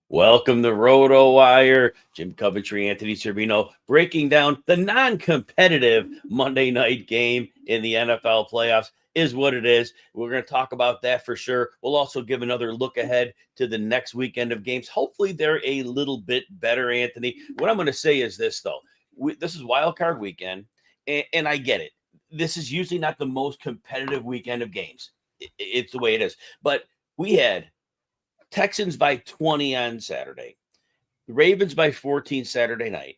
Welcome to Roto Wire. Jim Coventry, Anthony Cervino, breaking down the non-competitive Monday night game in the NFL playoffs is what it is. We're going to talk about that for sure. We'll also give another look ahead to the next weekend of games. Hopefully they're a little bit better, Anthony. What I'm going to say is this, though. This is wild card weekend, and I get it. This is usually not the most competitive weekend of games. It's the way it is. But we had Texans by 20 on Saturday. The Ravens by 14 Saturday night.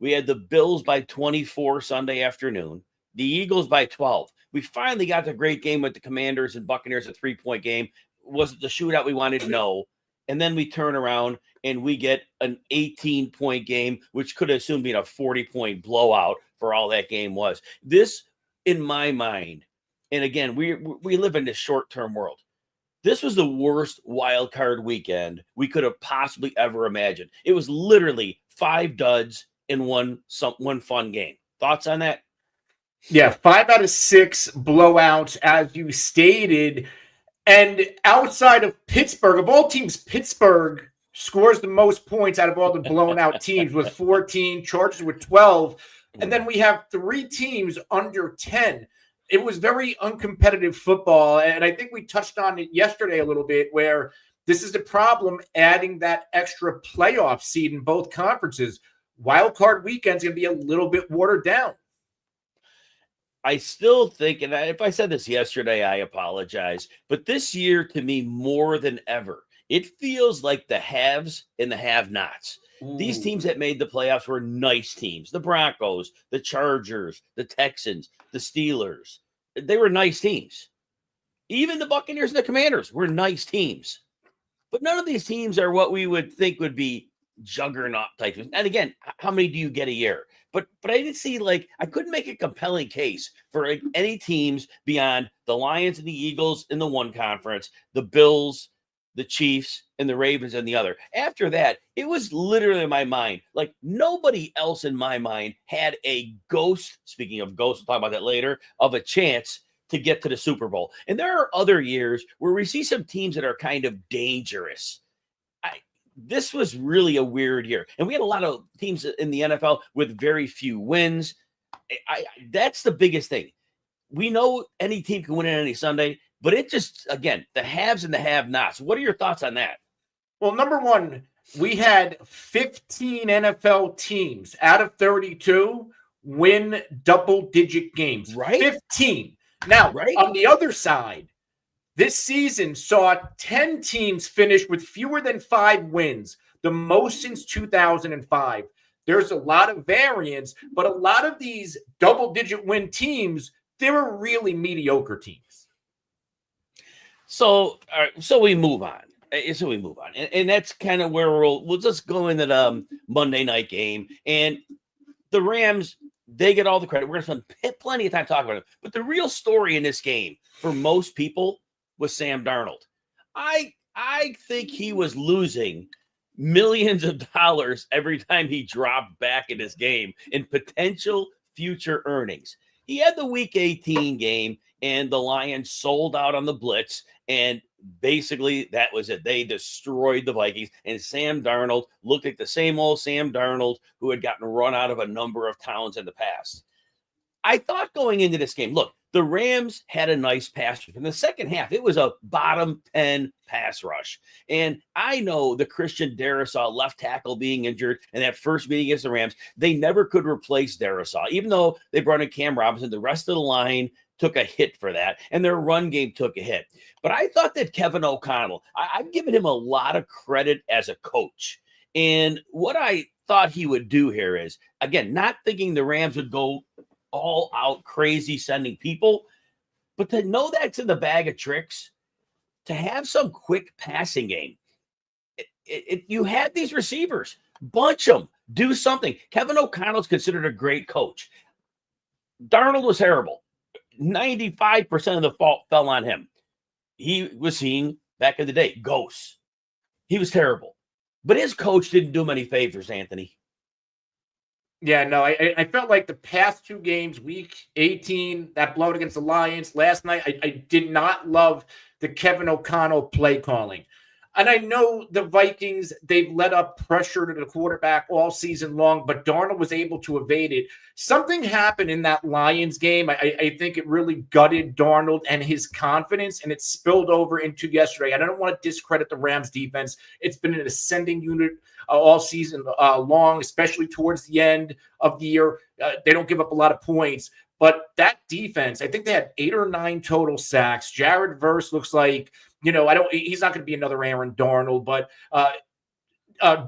We had the Bills by 24 Sunday afternoon. The Eagles by 12. We finally got the great game with the Commanders and Buccaneers, a 3-point game. Was it the shootout we wanted? No. And then we turn around and we get an 18-point game, which could have soon been a 40-point blowout for all that game was. This, in my mind, and again, we live in this short-term world. This was the worst wild card weekend we could have possibly ever imagined. It was literally 5 duds in one fun game. Thoughts on that? Yeah, 5 out of 6 blowouts, as you stated. And outside of Pittsburgh, of all teams, Pittsburgh scores the most points out of all the blown out teams with 14, Chargers with 12. And then we have 3 teams under 10. It was very uncompetitive football, and I think we touched on it yesterday a little bit, where this is the problem, adding that extra playoff seed in both conferences. Wild card weekend's going to be a little bit watered down. I still think, and if I said this yesterday, I apologize, but this year, to me, more than ever, it feels like the haves and the have-nots. These teams that made the playoffs were nice teams. The Broncos, the Chargers, the Texans, the Steelers. They were nice teams. Even the Buccaneers and the Commanders were nice teams. But none of these teams are what we would think would be juggernaut types. And again, how many do you get a year? But I didn't see, I couldn't make a compelling case for any teams beyond the Lions and the Eagles in the one conference, the Bills, the Chiefs, and the Ravens in the other. After that, it was literally in my mind, nobody else in my mind had a ghost, speaking of ghosts, we'll talk about that later, of a chance to get to the Super Bowl. And there are other years where we see some teams that are kind of dangerous. This was really a weird year. And we had a lot of teams in the NFL with very few wins. That's the biggest thing. We know any team can win on any Sunday, but it just, again, the haves and the have-nots. What are your thoughts on that? Well, number one, we had 15 NFL teams out of 32 win double-digit games. Right. 15. Now, on the other side, this season saw 10 teams finish with fewer than 5 wins, the most since 2005. There's a lot of variance, but a lot of these double-digit win teams, they were really mediocre teams. So we move on. And that's kind of where we'll just go into the Monday night game. And the Rams, they get all the credit. We're going to spend plenty of time talking about it. But the real story in this game, for most people, was Sam Darnold. I think he was losing millions of dollars every time he dropped back in this game in potential future earnings. He had the Week 18 game, and the Lions sold out on the blitz, and basically that was it. They destroyed the Vikings, and Sam Darnold looked like the same old Sam Darnold who had gotten run out of a number of towns in the past. I thought going into this game, look, the Rams had a nice pass rush. In the second half, it was a bottom 10 pass rush. And I know the Christian Darrisaw left tackle being injured in that first meeting against the Rams, they never could replace Darrisaw. Even though they brought in Cam Robinson, the rest of the line took a hit for that, and their run game took a hit. But I thought that Kevin O'Connell, I've given him a lot of credit as a coach. And what I thought he would do here is, again, not thinking the Rams would go all out crazy sending people, but to know that's in the bag of tricks, to have some quick passing game. You had these receivers, bunch them, do something. Kevin O'Connell's considered a great coach. Darnold was terrible. 95% of the fault fell on him. He was seeing, back in the day, ghosts. He was terrible. But his coach didn't do him any favors, Anthony. Yeah, no, I felt like the past 2 games, Week 18, that blowout against the Lions, last night, I did not love the Kevin O'Connell play calling. And I know the Vikings, they've let up pressure to the quarterback all season long, but Darnold was able to evade it. Something happened in that Lions game. I think it really gutted Darnold and his confidence, and it spilled over into yesterday. And I don't want to discredit the Rams defense. It's been an ascending unit all season long, especially towards the end of the year. They don't give up a lot of points. But that defense, I think they had 8 or 9 total sacks. Jared Verse looks like, he's not going to be another Aaron Darnold, but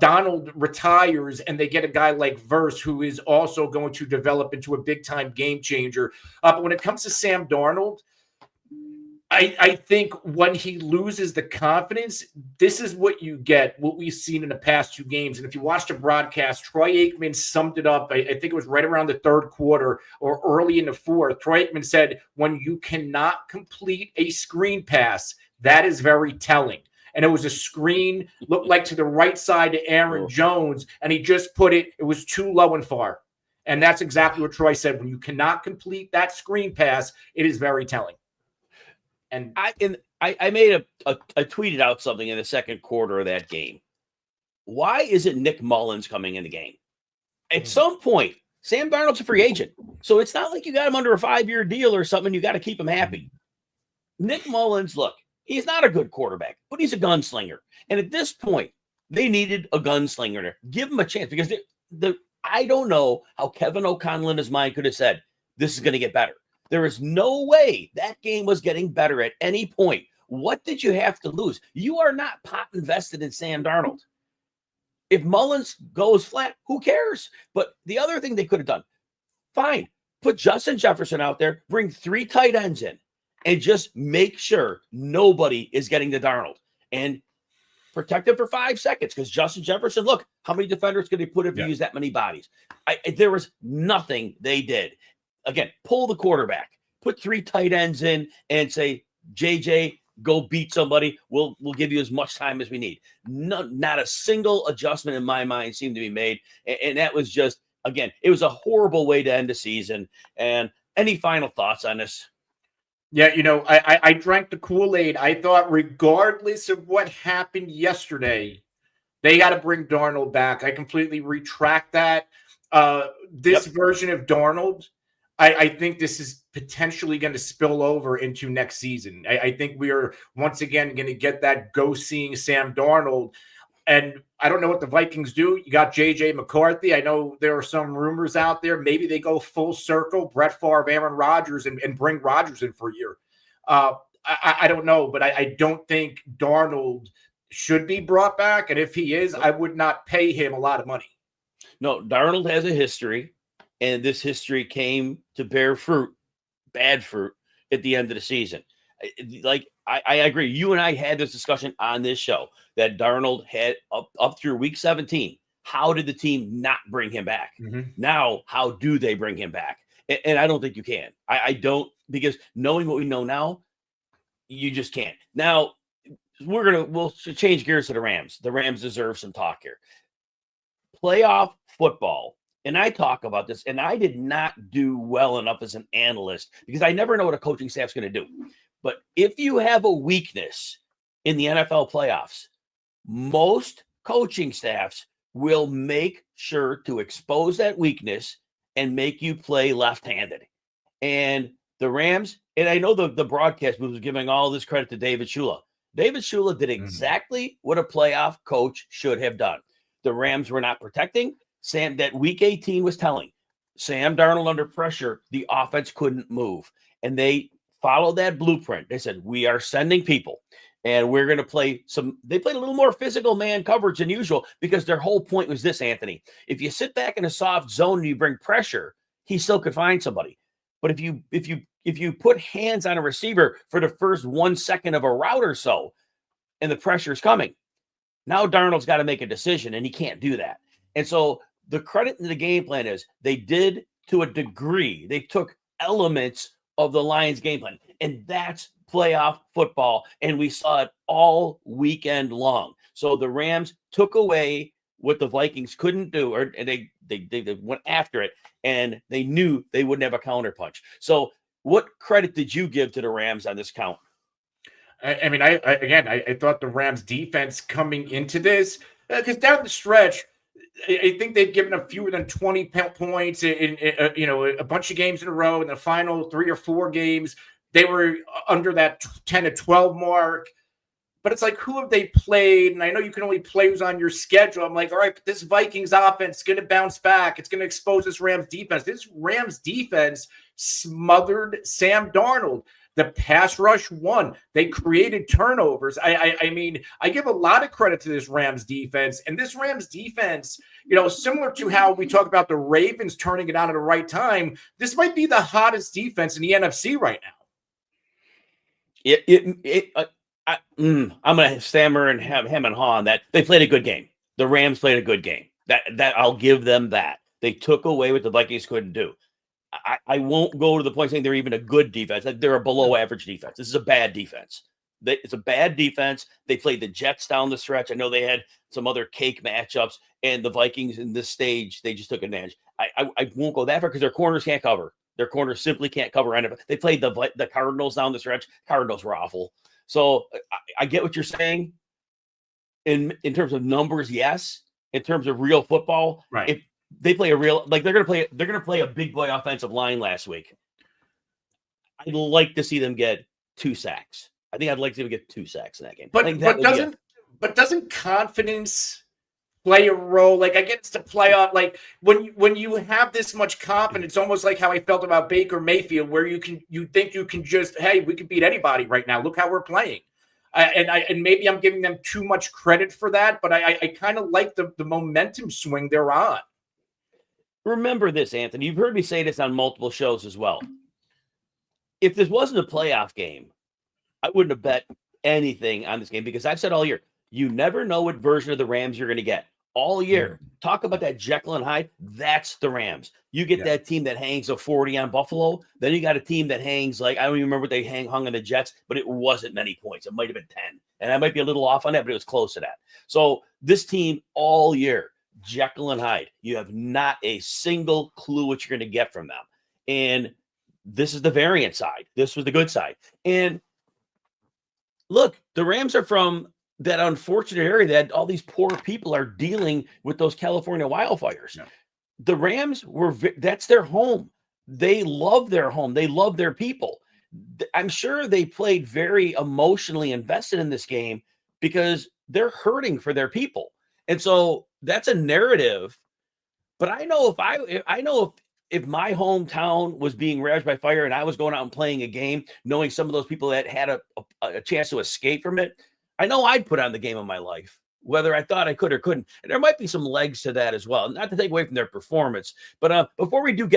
Donald retires and they get a guy like Verse who is also going to develop into a big time game changer. But when it comes to Sam Darnold, I think when he loses the confidence, this is what you get, what we've seen in the past 2 games. And if you watch the broadcast, Troy Aikman summed it up. I think it was right around the 3rd quarter or early in the 4th. Troy Aikman said, when you cannot complete a screen pass, that is very telling. And it was a screen, looked like to the right side to Aaron Jones, and he just put it was too low and far. And that's exactly what Troy said. When you cannot complete that screen pass, it is very telling. And I tweeted out something in the 2nd quarter of that game. Why isn't Nick Mullins coming in the game? At some point, Sam Darnold's a free agent. So it's not like you got him under a 5-year deal or something. You got to keep him happy. Nick Mullins, look, he's not a good quarterback, but he's a gunslinger. And at this point, they needed a gunslinger to give him a chance because I don't know how Kevin O'Connell in his mind could have said, this is going to get better. There is no way that game was getting better at any point. What did you have to lose? You are not pot invested in Sam Darnold. If Mullins goes flat, who cares? But the other thing they could have done, fine, put Justin Jefferson out there, bring 3 tight ends in, and just make sure nobody is getting to Darnold. And protect him for 5 seconds because Justin Jefferson, look, how many defenders could they put if you use that many bodies? There was nothing they did. Again, pull the quarterback, put 3 tight ends in and say, JJ, go beat somebody. We'll give you as much time as we need. Not a single adjustment in my mind seemed to be made. And that was just, again, it was a horrible way to end the season. And any final thoughts on this? Yeah, I drank the Kool-Aid. I thought regardless of what happened yesterday, they got to bring Darnold back. I completely retract that. This version of Darnold, I think this is potentially going to spill over into next season. I think we are once again going to get that go seeing Sam Darnold. And I don't know what the Vikings do. You got J.J. McCarthy. I know there are some rumors out there. Maybe they go full circle, Brett Favre, Aaron Rodgers, and bring Rodgers in for a year. I don't know, but I don't think Darnold should be brought back. And if he is, I would not pay him a lot of money. No, Darnold has a history. And this history came to bear fruit, bad fruit, at the end of the season. Like, I agree. You and I had this discussion on this show that Darnold had up through week 17. How did the team not bring him back? Mm-hmm. Now, how do they bring him back? And I don't think you can. I don't, because knowing what we know now, you just can't. Now, we'll change gears to the Rams. The Rams deserve some talk here. Playoff football. And I talk about this, and I did not do well enough as an analyst because I never know what a coaching staff's going to do. But if you have a weakness in the NFL playoffs, most coaching staffs will make sure to expose that weakness and make you play left-handed. And the Rams, and I know the broadcast was giving all this credit to David Shula. David Shula did exactly what a playoff coach should have done. The Rams were not protecting. Sam, that week 18 was telling. Sam Darnold under pressure, the offense couldn't move. And they followed that blueprint. They said, we are sending people. And we're going to play they played a little more physical man coverage than usual because their whole point was this, Anthony. If you sit back in a soft zone and you bring pressure, he still could find somebody. But if you put hands on a receiver for the first 1 second of a route or so, and the pressure's coming, now Darnold's got to make a decision, and he can't do that. And so the credit in the game plan is they did to a degree. They took elements of the Lions game plan, and that's playoff football. And we saw it all weekend long. So the Rams took away what the Vikings couldn't do, and they went after it, and they knew they wouldn't have a counterpunch. So what credit did you give to the Rams on this count? I thought the Rams defense coming into this, because down the stretch, I think they've given up fewer than 20 points in a bunch of games in a row. In the final 3 or 4 games, they were under that 10 to 12 mark. But it's like, who have they played? And I know you can only play who's on your schedule. I'm like, all right, but this Vikings offense is going to bounce back. It's going to expose this Rams defense. This Rams defense smothered Sam Darnold. The pass rush won. They created turnovers. I mean, I give a lot of credit to this Rams defense. And this Rams defense, similar to how we talk about the Ravens turning it on at the right time, this might be the hottest defense in the NFC right now. I'm going to stammer and have hem and haw on that. They played a good game. The Rams played a good game. That I'll give them that. They took away what the Vikings couldn't do. I won't go to the point saying they're even a good defense. They're a below average defense. This is a bad defense. It's a bad defense. They played the Jets down the stretch. I know they had some other cake matchups, and the Vikings in this stage, they just took advantage. I won't go that far because their corners can't cover. Their corners simply can't cover. They played the Cardinals down the stretch. Cardinals were awful. So I get what you're saying. In terms of numbers, yes. In terms of real football, right? If they play they're gonna play a big boy offensive line last week. I'd like to see them get 2 sacks. I think I'd like to see them get 2 sacks in that game. But doesn't confidence play a role? Like, I get it's the playoff. Like when you have this much confidence, almost like how I felt about Baker Mayfield, where you think you can just, hey, we can beat anybody right now. Look how we're playing. And maybe I'm giving them too much credit for that, but I kind of like the momentum swing they're on. Remember this, Anthony. You've heard me say this on multiple shows as well. If this wasn't a playoff game, I wouldn't have bet anything on this game because I've said all year, you never know what version of the Rams you're going to get. All year. Talk about that Jekyll and Hyde. That's the Rams. You get that team that hangs a 40 on Buffalo. Then you got a team that hangs I don't even remember what they hung on the Jets, but it wasn't many points. It might have been 10. And I might be a little off on that, but it was close to that. So this team all year, Jekyll and Hyde, you have not a single clue what you're going to get from them. And this is the variant side. This was the good side. And look, the Rams are from that unfortunate area that all these poor people are dealing with those California wildfires. Yeah. The Rams that's their home. They love their home. They love their people. I'm sure they played very emotionally invested in this game because they're hurting for their people. And so that's a narrative. But I know if my hometown was being ravaged by fire and I was going out and playing a game, knowing some of those people that had a chance to escape from it, I know I'd put on the game of my life, whether I thought I could or couldn't. And there might be some legs to that as well, not to take away from their performance. But before we do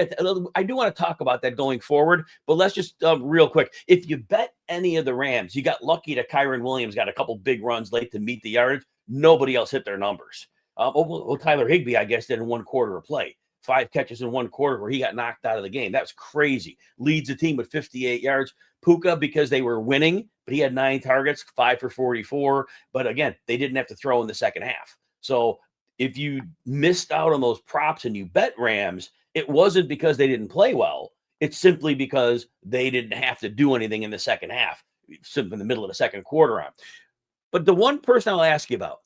I do want to talk about that going forward. But let's just real quick. If you bet any of the Rams, you got lucky that Kyron Williams got a couple big runs late to meet the yardage. Nobody else hit their numbers. Tyler Higbee, I guess, did in 1 quarter of play. 5 catches in 1 quarter where he got knocked out of the game. That was crazy. Leads the team with 58 yards. Puka, because they were winning, but he had 9 targets, 5 for 44. But again, they didn't have to throw in the second half. So if you missed out on those props and you bet Rams, it wasn't because they didn't play well. It's simply because they didn't have to do anything in the second half, simply in the middle of the second quarter on. But the one person I'll ask you about,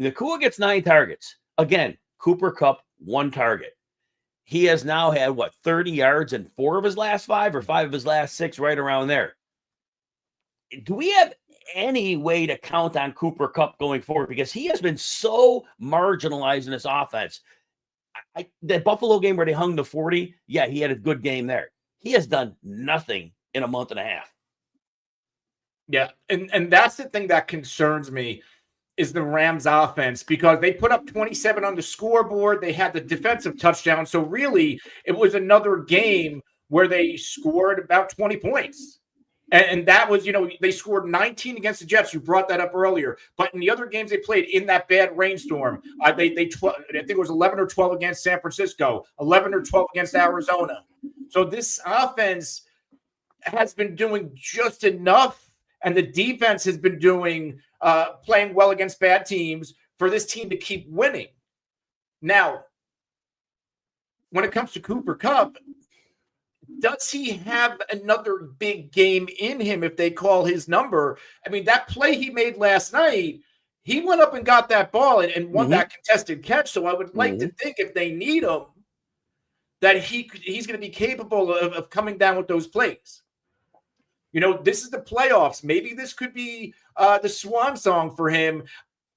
Nakua gets 9 targets. Again, Cooper Kupp, 1 target. He has now had, 30 yards in 4 of his last 5 or 5 of his last 6, right around there. Do we have any way to count on Cooper Kupp going forward? Because he has been so marginalized in this offense. That Buffalo game where they hung the 40, yeah, he had a good game there. He has done nothing in a month and a half. Yeah, and that's the thing that concerns me is the Rams offense, because they put up 27 on the scoreboard. They had the defensive touchdown. So really, it was another game where they scored about 20 points. And that was, they scored 19 against the Jets. You brought that up earlier. But in the other games they played in that bad rainstorm, I think it was 11 or 12 against San Francisco, 11 or 12 against Arizona. So this offense has been doing just enough. And the defense has been playing well against bad teams for this team to keep winning. Now, when it comes to Cooper Kupp, does he have another big game in him if they call his number? I mean, that play he made last night, he went up and got that ball and won that contested catch. So I would like to think if they need him, that he's going to be capable of coming down with those plays. You know, this is the playoffs. Maybe this could be the swan song for him.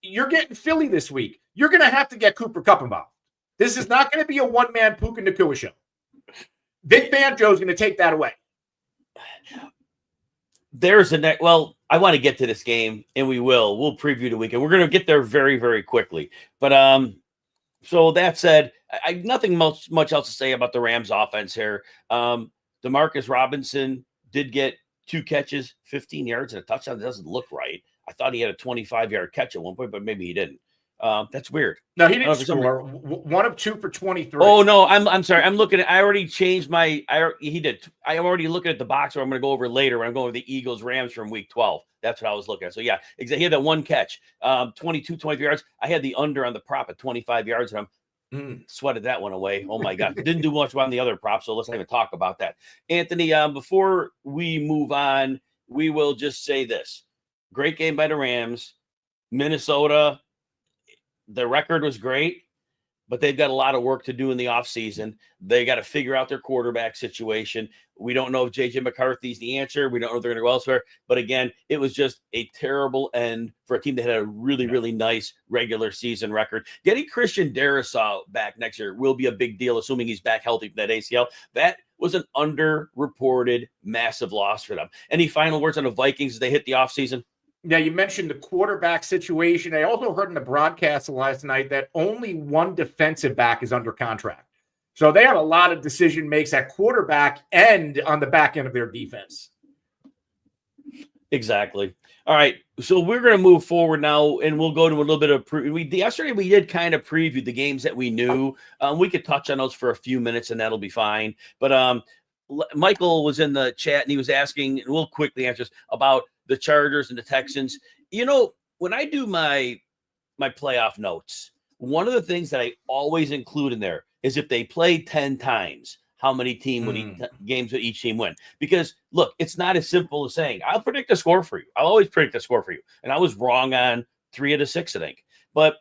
You're getting Philly this week. You're going to have to get Cooper Kupp involved. This is not going to be a one-man Puka Nacua show. Vic Fangio's going to take that away. There's a next. Well, I want to get to this game, and we will. We'll preview the weekend. We're going to get there very, very quickly. But so that said, nothing much else to say about the Rams offense here. Demarcus Robinson did get 2 catches, 15 yards, and a touchdown. That doesn't look right. I thought he had a 25-yard catch at one point, but maybe he didn't. That's weird. No, he didn't score. 1 of 2 for 23. Oh no, I'm sorry. I'm looking at. I already changed my. He did. I am already looking at the box where I'm going to go over later. When I'm going over the Eagles Rams from week 12. That's what I was looking at. So yeah, exactly. He had that 1 catch, 23 yards. I had the under on the prop at 25 yards, and I'm sweated that one away. Oh my god, didn't do much on the other prop. So let's not even talk about that. Anthony, before we move on, we will just say this: great game by the Rams, Minnesota. The record was great, but they've got a lot of work to do in the offseason. They got to figure out their quarterback situation. We don't know if J.J. McCarthy's the answer. We don't know if they're going to go elsewhere. But again, it was just a terrible end for a team that had a really, really nice regular season record. Getting Christian Darrisaw back next year will be a big deal, assuming he's back healthy from that ACL. That was an underreported massive loss for them. Any final words on the Vikings as they hit the offseason? Now, you mentioned the quarterback situation. I also heard in the broadcast last night that only one defensive back is under contract. So they have a lot of decision makes at quarterback and on the back end of their defense. Exactly. All right. So we're going to move forward now, and we'll go to a little bit of yesterday we did kind of preview the games that we knew. We could touch on those for a few minutes, and that'll be fine. But Michael was in the chat, and he was asking, and we'll quickly answer this, about the Chargers and the Texans. You know, when I do my playoff notes, one of the things that I always include in there is if they play 10 times, how many games would each team win? Because, look, it's not as simple as saying, I'll predict a score for you. I'll always predict a score for you. And I was wrong on 3 of the 6, I think. But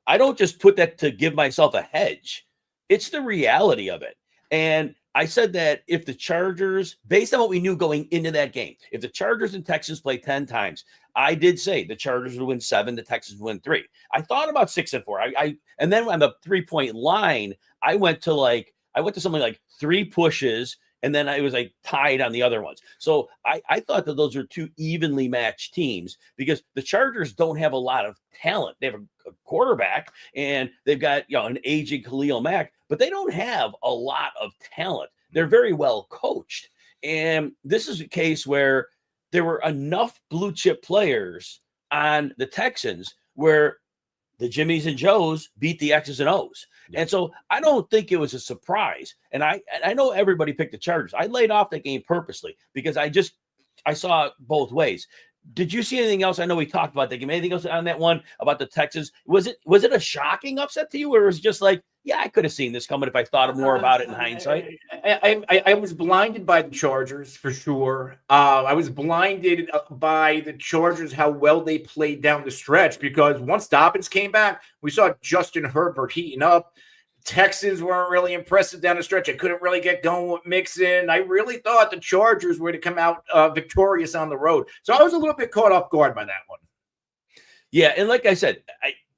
I don't just put that to give myself a hedge. It's the reality of it. And I said that if the Chargers, based on what we knew going into that game, if the Chargers and Texans play 10 times, I did say the Chargers would win 7, the Texans would win 3. I thought about 6 and 4. And then on the 3-point line, I went to something like 3 pushes, and then I was like tied on the other ones. So I thought that those are 2 evenly matched teams because the Chargers don't have a lot of talent. They have a quarterback, and they've got an aging Khalil Mack, but they don't have a lot of talent. They're very well coached. And this is a case where there were enough blue chip players on the Texans where the Jimmies and Joes beat the X's and O's. And so I don't think it was a surprise. And I know everybody picked the Chargers. I laid off that game purposely because I saw it both ways. Did you see anything else? I know we talked about that game. Anything else on that one about the Texans? Was it a shocking upset to you, or was it just like, yeah, I could have seen this coming if I thought more about it in hindsight? I was blinded by the Chargers for sure. I was blinded by the Chargers, how well they played down the stretch, because once Dobbins came back, we saw Justin Herbert heating up. Texans weren't really impressive down the stretch. I couldn't really get going with Mixon. I really thought the Chargers were to come out victorious on the road. So I was a little bit caught off guard by that one. Yeah, and like I said,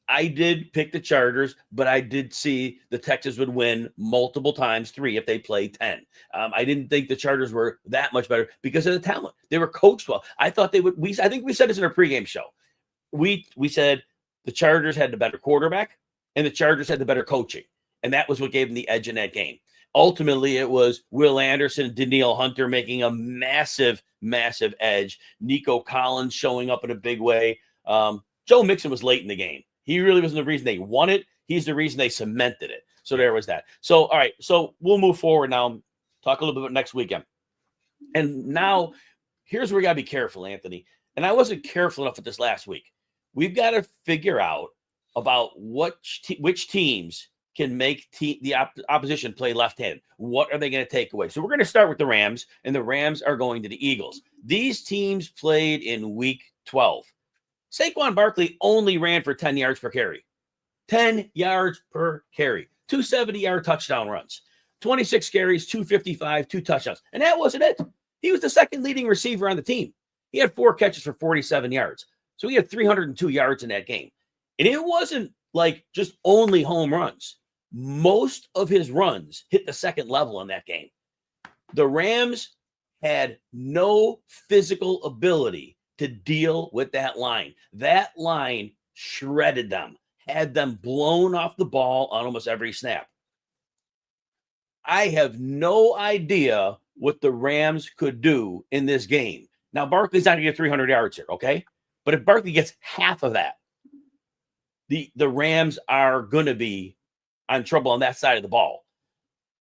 I did pick the Chargers, but I did see the Texans would win multiple times, 3 if they played 10. I didn't think the Chargers were that much better because of the talent. They were coached well. I thought they would. I think we said this in our pregame show. We said the Chargers had the better quarterback and the Chargers had the better coaching. And that was what gave them the edge in that game. Ultimately, it was Will Anderson and Danielle Hunter making a massive, massive edge. Nico Collins showing up in a big way. Joe Mixon was late in the game. He really wasn't the reason they won it. He's the reason they cemented it. So there was that. So, all right. So we'll move forward now. Talk a little bit about next weekend. And now, here's where we got to be careful, Anthony. And I wasn't careful enough with this last week. We've got to figure out about which teams can make the opposition play left-handed? What are they going to take away? So we're going to start with the Rams, and the Rams are going to the Eagles. These teams played in week 12. Saquon Barkley only ran for 10 yards per carry. 10 yards per carry. 2 70-yard touchdown runs. 26 carries, 255, 2 touchdowns. And that wasn't it. He was the second leading receiver on the team. He had 4 catches for 47 yards. So he had 302 yards in that game. And it wasn't like just only home runs. Most of his runs hit the second level in that game. The Rams had no physical ability to deal with that line. That line shredded them, had them blown off the ball on almost every snap. I have no idea what the Rams could do in this game. Now, Barkley's not going to get 300 yards here, okay? But if Barkley gets half of that, the Rams are going to be on trouble on that side of the ball.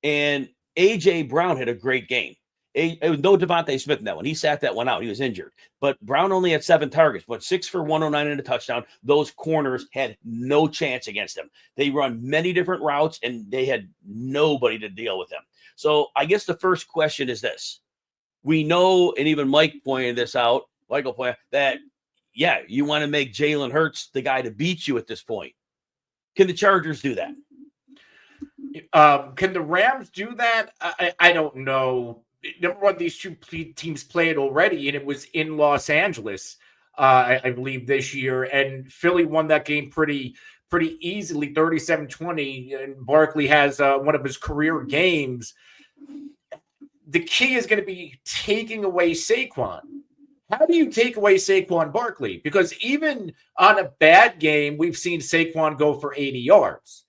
And A.J. Brown had a great game. It was no Devontae Smith in that one. He sat that one out. He was injured. But Brown only had 7 targets, went 6 for 109 and a touchdown. Those corners had no chance against him. They run many different routes, and they had nobody to deal with them. So I guess the first question is this. We know, and even Mike pointed this out, Michael pointed that, yeah, you want to make Jalen Hurts the guy to beat you at this point. Can the Chargers do that? Can the Rams do that? I don't know. Number one, these two teams played already, and it was in Los Angeles, I believe, this year. And Philly won that game pretty easily, 37-20. And Barkley has one of his career games. The key is going to be taking away Saquon. How do you take away Saquon Barkley? Because even on a bad game, we've seen Saquon go for 80 yards.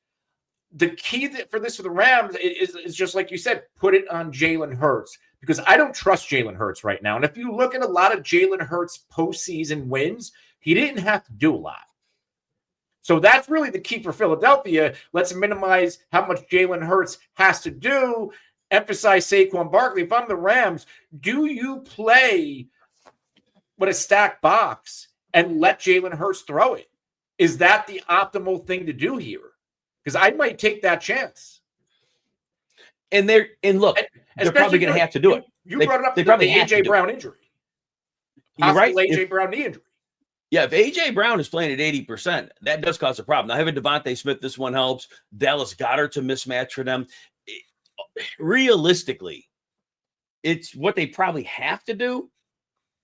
The key for the Rams is just like you said, put it on Jalen Hurts, because I don't trust Jalen Hurts right now. And if you look at a lot of Jalen Hurts postseason wins, he didn't have to do a lot. So that's really the key for Philadelphia. Let's minimize how much Jalen Hurts has to do, emphasize Saquon Barkley. If I'm the Rams, do you play with a stacked box and let Jalen Hurts throw it? Is that the optimal thing to do here? Because I might take that chance. And they're probably going to have to do it. You brought it up, the A.J. Brown injury. You're right. A.J. Brown knee injury. Yeah, if A.J. Brown is playing at 80%, that does cause a problem. Now, having Devontae Smith, this one helps. Dallas Goedert's a mismatch for them. Realistically, it's what they probably have to do.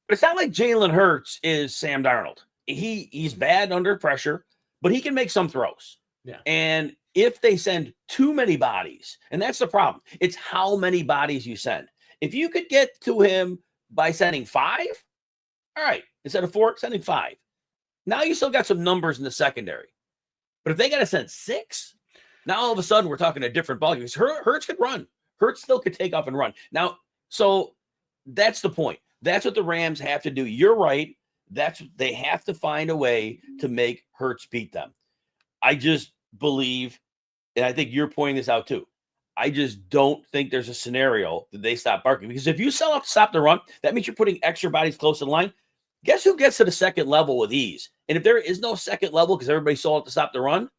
But it's not like Jalen Hurts is Sam Darnold. He's bad under pressure, but he can make some throws. Yeah. And if they send too many bodies, and that's the problem, it's how many bodies you send. If you could get to him by sending 5, all right, instead of 4, sending 5. Now you still got some numbers in the secondary. But if they got to send 6, now all of a sudden we're talking a different ballgame. Because Hurts could run. Hurts still could take off and run. Now, so that's the point. That's what the Rams have to do. You're right. They have to find a way to make Hurts beat them. I just believe, and I think you're pointing this out too, I just don't think there's a scenario that they stop Barkley. Because if you stop the run, that means you're putting extra bodies close to the line. Guess who gets to the second level with ease? And if there is no second level because everybody saw it to stop the run,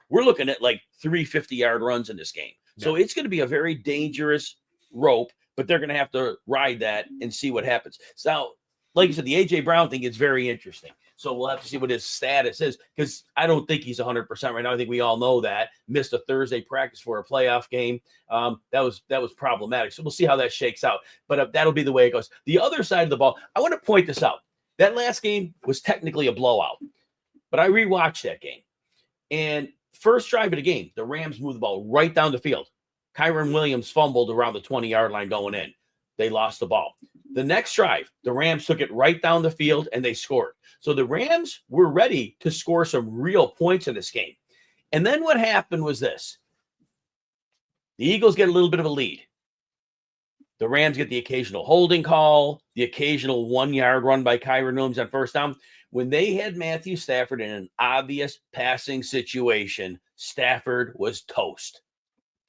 we're looking at like 350-yard runs in this game. Yeah. So it's going to be a very dangerous rope, but they're going to have to ride that and see what happens. So, like you said, the A.J. Brown thing is very interesting. So we'll have to see what his status is, because I don't think he's 100% right now. I think we all know that. Missed a Thursday practice for a playoff game. That was problematic. So we'll see how that shakes out. But that'll be the way it goes. The other side of the ball, I want to point this out. That last game was technically a blowout, but I rewatched that game. And first drive of the game, the Rams moved the ball right down the field. Kyron Williams fumbled around the 20-yard line going in. They lost the ball. The next drive, the Rams took it right down the field and they scored. So the Rams were ready to score some real points in this game. And then what happened was this. The Eagles get a little bit of a lead. The Rams get the occasional holding call, the occasional 1-yard run by Kyron Williams on first down. When they had Matthew Stafford in an obvious passing situation, Stafford was toast.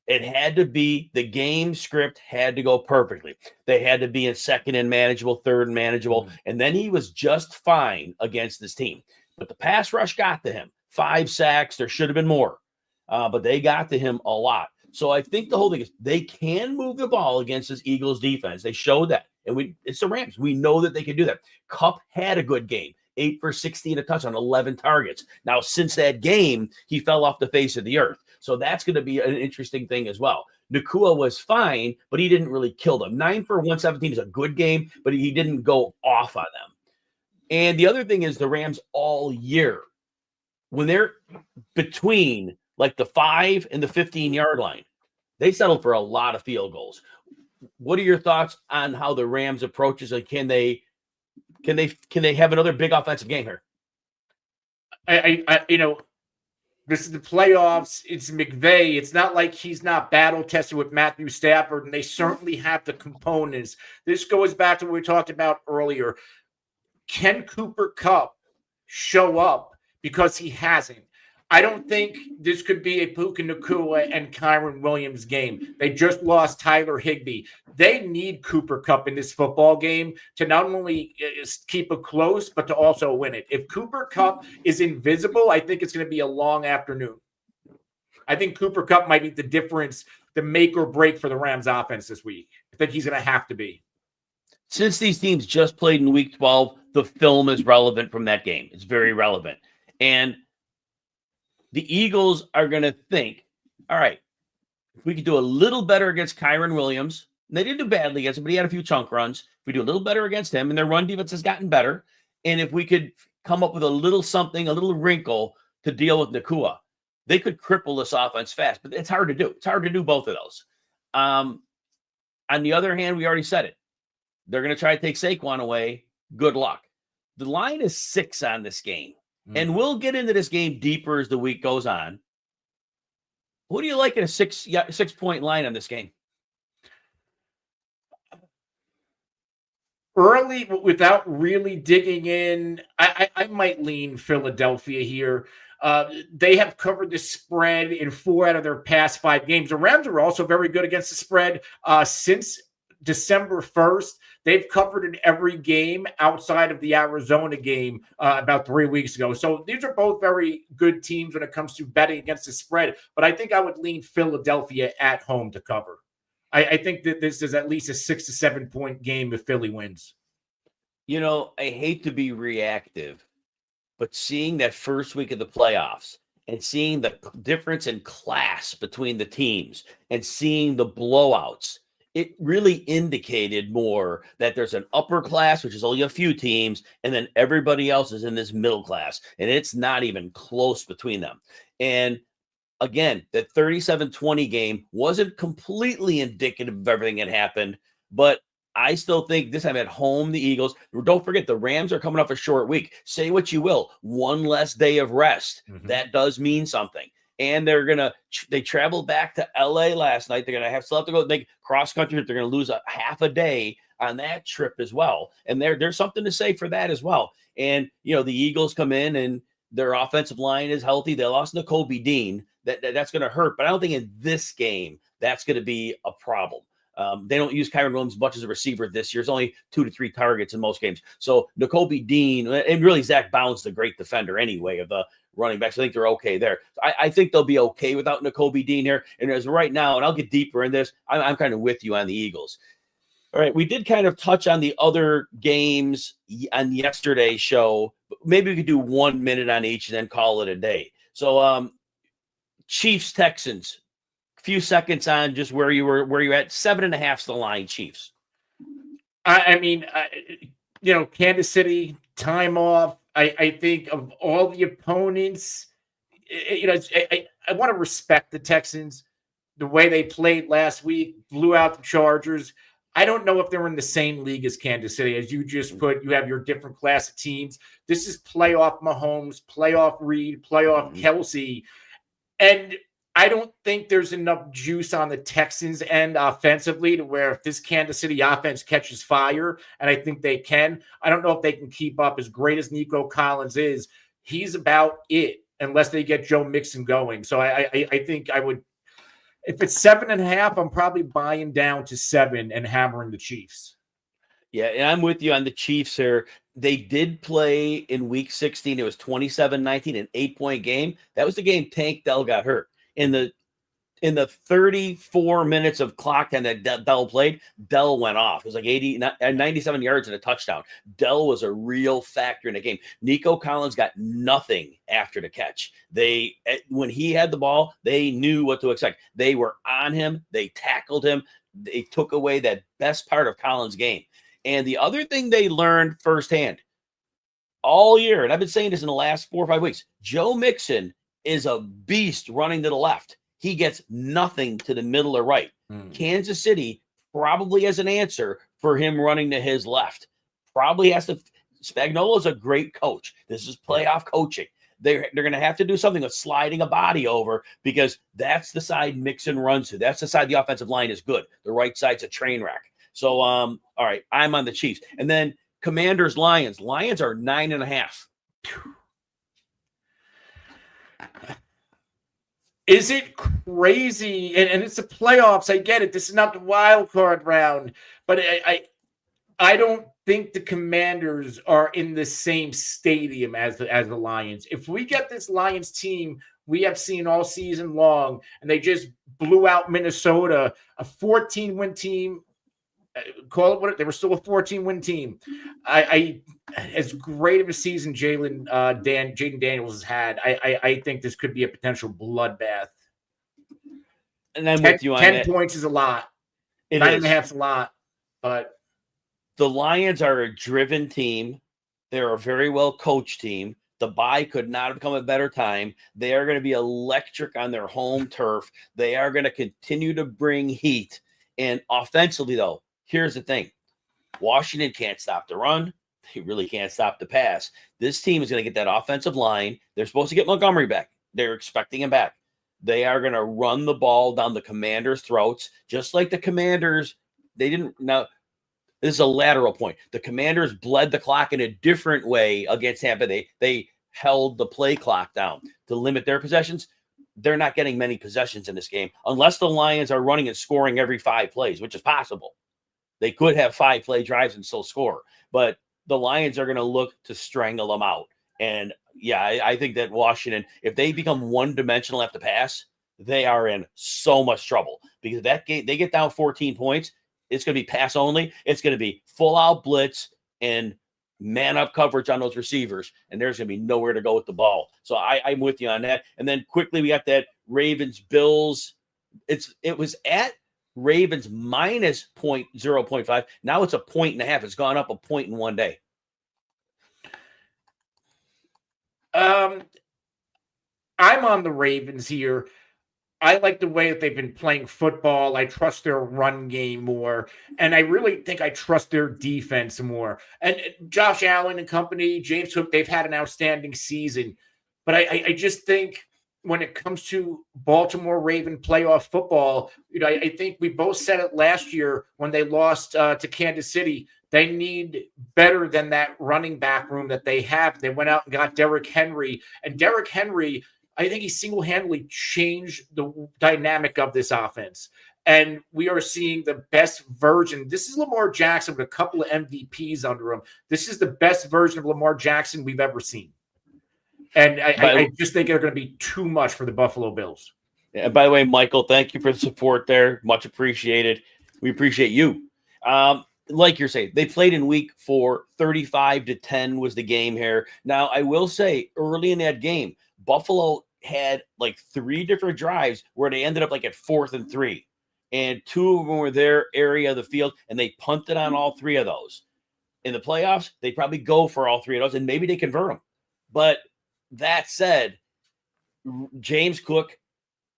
It had to be, the game script had to go perfectly. They had to be in second and manageable, third and manageable, and then he was just fine against this team. But the pass rush got to him. 5 sacks, there should have been more. but they got to him a lot. So I think the whole thing is they can move the ball against this Eagles defense. They showed that. And it's the Rams. We know that they can do that. Kupp had a good game. 8 for 16, a touchdown, 11 targets. Now, since that game, he fell off the face of the earth. So that's going to be an interesting thing as well. Nakua was fine, but he didn't really kill them. 9 for 117 is a good game, but he didn't go off on them. And the other thing is the Rams all year, when they're between like the 5 and the 15-yard line, they settle for a lot of field goals. What are your thoughts on how the Rams approaches? Like, can they have another big offensive game here? This is the playoffs. It's McVay. It's not like he's not battle tested with Matthew Stafford, and they certainly have the components. This goes back to what we talked about earlier. Can Cooper Kupp show up? Because he hasn't. I don't think this could be a Puka Nacua and Kyron Williams game. They just lost Tyler Higbee. They need Cooper Kupp in this football game to not only keep it close, but to also win it. If Cooper Kupp is invisible, I think it's going to be a long afternoon. I think Cooper Kupp might be the difference, the make or break for the Rams offense this week. I think he's going to have to be. Since these teams just played in week 12, the film is relevant from that game. It's very relevant. And the Eagles are going to think, all right, if we could do a little better against Kyron Williams, and they didn't do badly against him, but he had a few chunk runs. If we do a little better against him, and their run defense has gotten better, and if we could come up with a little something, a little wrinkle to deal with Nacua, they could cripple this offense fast. But it's hard to do. It's hard to do both of those. On the other hand, we already said it. They're going to try to take Saquon away. Good luck. The line is 6 on this game. And we'll get into this game deeper as the week goes on. Who do you like in a 6-point line on this game? Early, without really digging in, I might lean Philadelphia here. They have covered the spread in 4 out of their past 5 games. The Rams are also very good against the spread. Since December 1st, they've covered in every game outside of the Arizona game about 3 weeks ago. So these are both very good teams when it comes to betting against the spread. But I think I would lean Philadelphia at home to cover. I think that this is at least a 6 to 7 point game if Philly wins. I hate to be reactive, but seeing that first week of the playoffs and seeing the difference in class between the teams and seeing the blowouts, it really indicated more that there's an upper class, which is only a few teams, and then everybody else is in this middle class, and it's not even close between them. And again, that 37-20 game wasn't completely indicative of everything that happened, but I still think this time at home, the Eagles, don't forget the Rams are coming off a short week. Say what you will, one less day of rest. Mm-hmm. That does mean something. And they traveled back to LA last night. They're going to still have to go make cross country. They're going to lose a half a day on that trip as well. And there's something to say for that as well. And, the Eagles come in and their offensive line is healthy. They lost Nakobe Dean. That's going to hurt. But I don't think in this game, that's going to be a problem. They don't use Kyron Williams much as a receiver this year. It's only 2 to 3 targets in most games. So Nakobe Dean and really Zach Bound's the great defender anyway of the running backs. I think they're okay there. I think they'll be okay without Nakobe Dean here. And as right now, and I'll get deeper in this, I'm kind of with you on the Eagles. All right, we did kind of touch on the other games on yesterday's show. Maybe we could do 1 minute on each and then call it a day. So Chiefs, Texans, a few seconds on just where you at. 7.5's the line, Chiefs. Kansas City, time off. I think of all the opponents, I want to respect the Texans, the way they played last week, blew out the Chargers. I don't know if they're in the same league as Kansas City. As you just put, you have your different class of teams. This is playoff Mahomes, playoff Reed, playoff Kelsey. And I don't think there's enough juice on the Texans end offensively to where if this Kansas City offense catches fire, and I think they can, I don't know if they can keep up. As great as Nico Collins is, he's about it unless they get Joe Mixon going. So I think I would, if it's 7.5, I'm probably buying down to 7 and hammering the Chiefs. Yeah, and I'm with you on the Chiefs here. They did play in week 16. It was 27-19, an 8-point game. That was the game Tank Dell got hurt. In the 34 minutes of clock time that Dell played, Dell went off. It was like 97 yards and a touchdown. Dell was a real factor in the game. Nico Collins got nothing after the catch. When he had the ball, they knew what to expect. They were on him. They tackled him. They took away that best part of Collins' game. And the other thing they learned firsthand all year, and I've been saying this in the last 4 or 5 weeks, Joe Mixon is a beast running to the left. He gets nothing to the middle or right. Kansas City probably has an answer for him running to his left. Probably has to. Spagnuolo's a great coach. This is playoff coaching. They're going to have to do something with sliding a body over because that's the side Mixon runs to. That's the side the offensive line is good. The right side's a train wreck. So, all right, I'm on the Chiefs. And then Commanders, Lions. Lions are 9.5. Is it crazy? And it's the playoffs. I get it. This is not the wild card round, but I don't think the Commanders are in the same stadium as the Lions. If we get this Lions team we have seen all season long, and they just blew out Minnesota, a 14-win team. Call it what they were still a 14-win team. I as great of a season Jaden Daniels has had, I think this could be a potential bloodbath. And I'm with you on 10 that. points is a lot. It 9.5 is a lot, but the Lions are a driven team. They're a very well coached team. The bye could not have come at a better time. They are going to be electric on their home turf. They are going to continue to bring heat. And offensively, though, here's the thing. Washington can't stop the run. They really can't stop the pass. This team is going to get that offensive line. They're supposed to get Montgomery back. They're expecting him back. They are going to run the ball down the Commanders' throats, just like the Commanders. They didn't. Now, this is a lateral point. The Commanders bled the clock in a different way against Tampa. They held the play clock down to limit their possessions. They're not getting many possessions in this game unless the Lions are running and scoring every 5 plays, which is possible. They could have 5-play drives and still score, but the Lions are going to look to strangle them out. And yeah, I think that Washington, if they become one-dimensional after pass, they are in so much trouble because that game, they get down 14 points. It's going to be pass only. It's going to be full-out blitz and man-up coverage on those receivers, and there's going to be nowhere to go with the ball. So I'm with you on that. And then quickly, we got that Ravens-Bills. It was at Ravens minus 0.5. Now it's a 1.5. It's gone up a point in one day. I'm on the Ravens here. I like the way that they've been playing football. I trust their run game more. And I really think I trust their defense more. And Josh Allen and company, James Cook, they've had an outstanding season. But I just think when it comes to Baltimore Raven playoff football, I think we both said it last year when they lost to Kansas City. They need better than that running back room that they have. They went out and got Derrick Henry. And Derrick Henry, I think he single-handedly changed the dynamic of this offense. And we are seeing the best version. This is Lamar Jackson with a couple of MVPs under him. This is the best version of Lamar Jackson we've ever seen. And I just think they're going to be too much for the Buffalo Bills. And by the way, Michael, thank you for the support there. Much appreciated. We appreciate you. Like you're saying, they played in week 4, 35-10 was the game here. Now, I will say early in that game, Buffalo had like 3 different drives where they ended up like at 4th and 3. And 2 of them were their area of the field, and they punted on all 3 of those. In the playoffs, they probably go for all 3 of those, and maybe they convert them. But that said, James Cook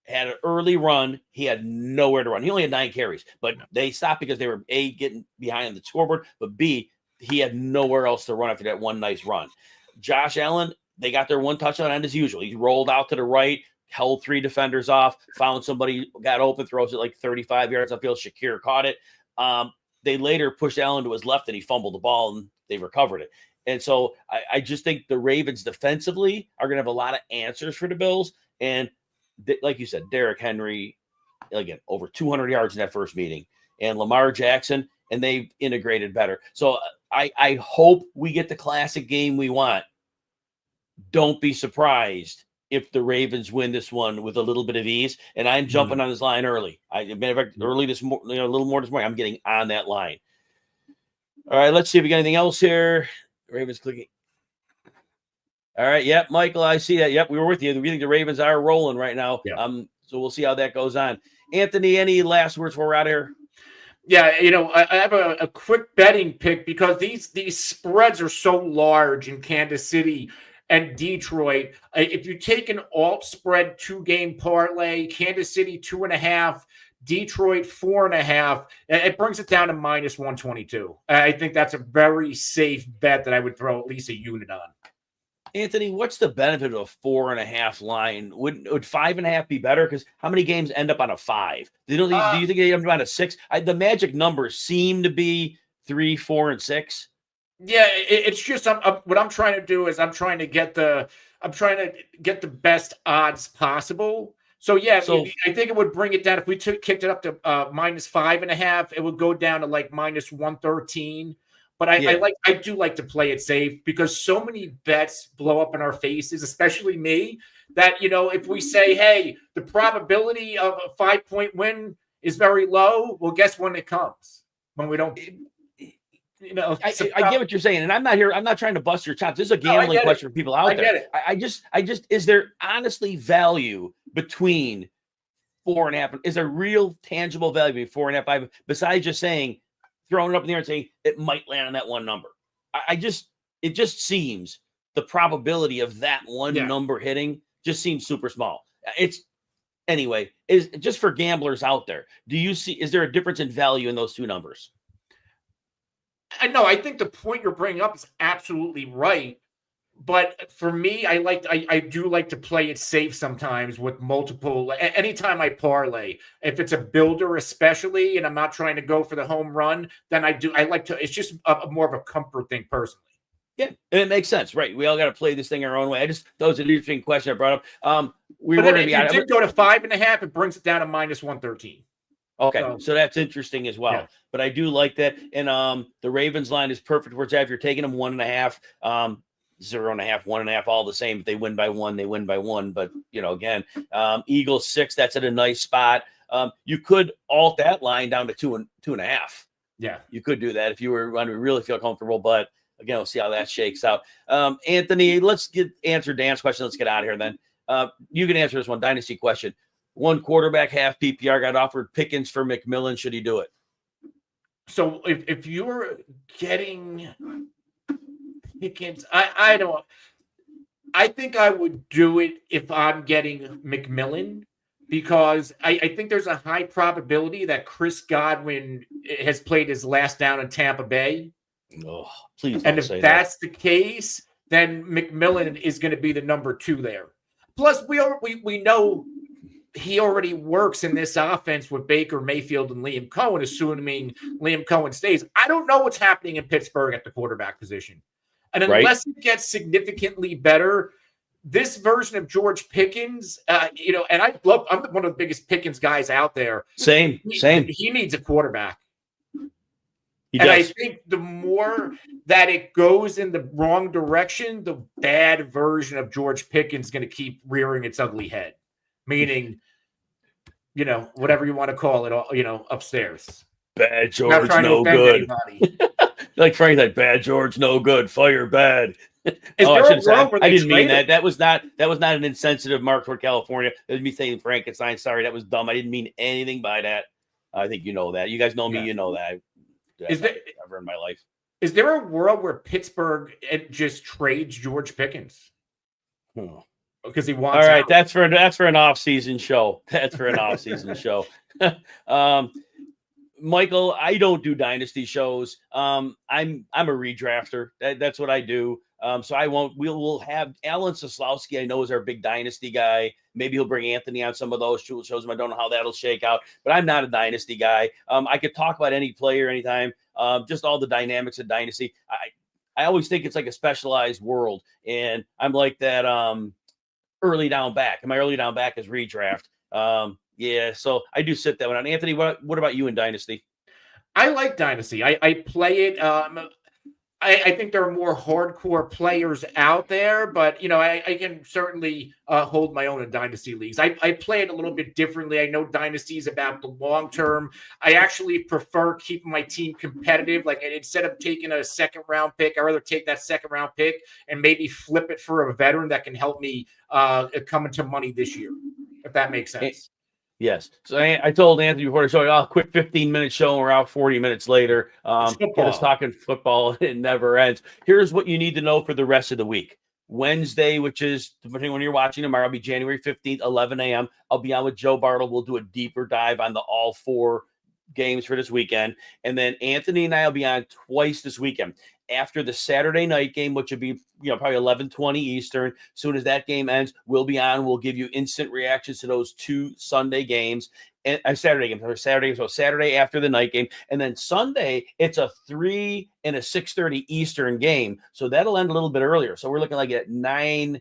had an early run. He had nowhere to run. He only had 9 carries, but they stopped because they were A, getting behind the scoreboard, but B, he had nowhere else to run after that one nice run. Josh Allen, they got their 1 touchdown end as usual. He rolled out to the right, held 3 defenders off, found somebody, got open, throws it like 35 yards upfield. Shakir caught it. They later pushed Allen to his left and he fumbled the ball and they recovered it. And so I just think the Ravens defensively are going to have a lot of answers for the Bills. And like you said, Derrick Henry, again, over 200 yards in that first meeting, and Lamar Jackson, and they've integrated better. So I hope we get the classic game we want. Don't be surprised if the Ravens win this one with a little bit of ease, and I'm jumping on this line early. Early this morning, a little more this morning. I'm getting on that line. All right, let's see if we got anything else here. Ravens clicking. All right, yep, Michael, I see that. Yep, we were with you. We think the Ravens are rolling right now. Yeah. So we'll see how that goes on. Anthony, any last words before we're out of here? Yeah, I have a quick betting pick because these spreads are so large in Kansas City and Detroit. If you take an alt spread 2-game parlay, Kansas City 2.5, Detroit 4.5, it brings it down to -122. I think that's a very safe bet that I would throw at least a unit on. Anthony, what's the benefit of a 4.5 line? Would 5.5 be better? Because how many games end up on a 5? Do you think they end up on a 6? The magic numbers seem to be 3, 4, and 6. Yeah, it's just what I'm trying to do is I'm trying to get the best odds possible. So yeah, I think it would bring it down if we kicked it up to -5.5. It would go down to like -113. But I do like to play it safe because so many bets blow up in our faces, especially me, that, if we say, hey, the probability of a 5-point win is very low, well, guess when it comes? When we don't, I get what you're saying. And I'm not trying to bust your chops. This is a gambling question for people out there. I get it. Is there honestly value between 4.5? Is there real tangible value between 4.5, 5, besides just saying, throwing it up in the air and saying it might land on that one number? It just seems the probability of that one number hitting just seems super small. Anyway, is just for gamblers out there. Is there a difference in value in those two numbers? I know. I think the point you're bringing up is absolutely right. But for me, I do like to play it safe sometimes with multiple. Anytime I parlay, if it's a builder especially, and I'm not trying to go for the home run, then I like to. It's just more of a comfort thing personally. Yeah, and it makes sense, right? We all got to play this thing our own way. That was an interesting question I brought up. But if you did go to 5.5, it brings it down to -113. Okay, so that's interesting as well. Yeah. But I do like that, and the Ravens line is perfect. Where if you're taking them 1.5. 0.5, 1.5, all the same. If they win by 1, they win by 1. But again, Eagles 6, that's at a nice spot. You could alt that line down to 2.5. Yeah, you could do that if you were going to really feel comfortable. But again, we'll see how that shakes out. Anthony, let's answer Dan's question. Let's get out of here then. You can answer this one dynasty question. One quarterback, half PPR, got offered Pickens for McMillan. Should he do it? So if you're getting Pickens, I don't. I think I would do it if I'm getting McMillan because I think there's a high probability that Chris Godwin has played his last down in Tampa Bay. Oh, please don't and if say that's the case, then McMillan is going to be the number 2 there. Plus, we know he already works in this offense with Baker Mayfield and Liam Cohen, assuming Liam Cohen stays. I don't know what's happening in Pittsburgh at the quarterback position. And unless it gets significantly better, this version of George Pickens, and I'm one of the biggest Pickens guys out there. Same. He needs a quarterback. He does. I think the more that it goes in the wrong direction, the bad version of George Pickens is going to keep rearing its ugly head. Meaning, whatever you want to call it, upstairs. Bad George, no good. Like Frank, like bad George, no good. Fire bad. I didn't mean that. That was not an insensitive mark toward California. That was me saying Frankenstein. Sorry, that was dumb. I didn't mean anything by that. I think you know that. You guys know me. You know that. Ever in my life. Is there a world where Pittsburgh just trades George Pickens? Because he wants. All right, out. That's for an off-season show. That's for an off-season show. Michael, I don't do dynasty shows. I'm a redrafter. That's what I do. So I won't. We'll have Alan Soslowski. I know is our big dynasty guy. Maybe he'll bring Anthony on some of those shows. I don't know how that'll shake out. But I'm not a dynasty guy. I could talk about any player anytime. Just all the dynamics of dynasty. I always think it's like a specialized world, and I'm like that. Early down back. And my early down back is redraft. Yeah, so I do sit that one on. Anthony, what about you in Dynasty? I like Dynasty. I play it. I think there are more hardcore players out there, but I can certainly hold my own in dynasty leagues. I play it a little bit differently. I know dynasty is about the long term. I actually prefer keeping my team competitive. Like, instead of taking a second round pick, I'd rather take that second round pick and maybe flip it for a veteran that can help me come into money this year, if that makes sense. Yes. So I told Anthony before the show, I'll quick 15-minute show, and we're out 40 minutes later. Get us talking football. It never ends. Here's what you need to know for the rest of the week. Wednesday, which is, depending when you're watching tomorrow, will be January 15th, 11 a.m. I'll be on with Joe Bartle. We'll do a deeper dive on the all 4 games for this weekend. And then Anthony and I will be on twice this weekend. After the Saturday night game, which would be probably 11:20 Eastern. As soon as that game ends, we'll be on. We'll give you instant reactions to those 2 Sunday games and Saturday games. So Saturday after the night game, and then Sunday it's a 3 and a 6:30 Eastern game. So that'll end a little bit earlier. So we're looking like at 9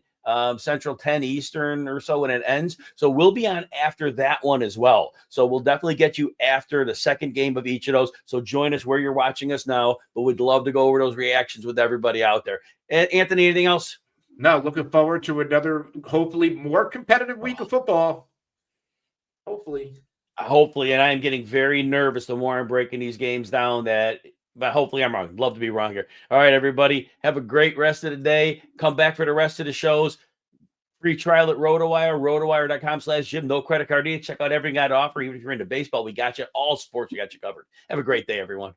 Central, 10 Eastern or so when it ends. So we'll be on after that one as well. So we'll definitely get you after the second game of each of those. So join us where you're watching us now, but we'd love to go over those reactions with everybody out there. And Anthony, anything else? No, looking forward to another, hopefully more competitive week of football. Hopefully, and I'm getting very nervous the more I'm breaking these games down, but hopefully I'm wrong. Love to be wrong here. All right, everybody, have a great rest of the day. Come back for the rest of the shows. Free trial at RotoWire, rotowire.com/Jim. No credit card needed. Check out everything I got to offer. Even if you're into baseball, we got you. All sports, we got you covered. Have a great day, everyone.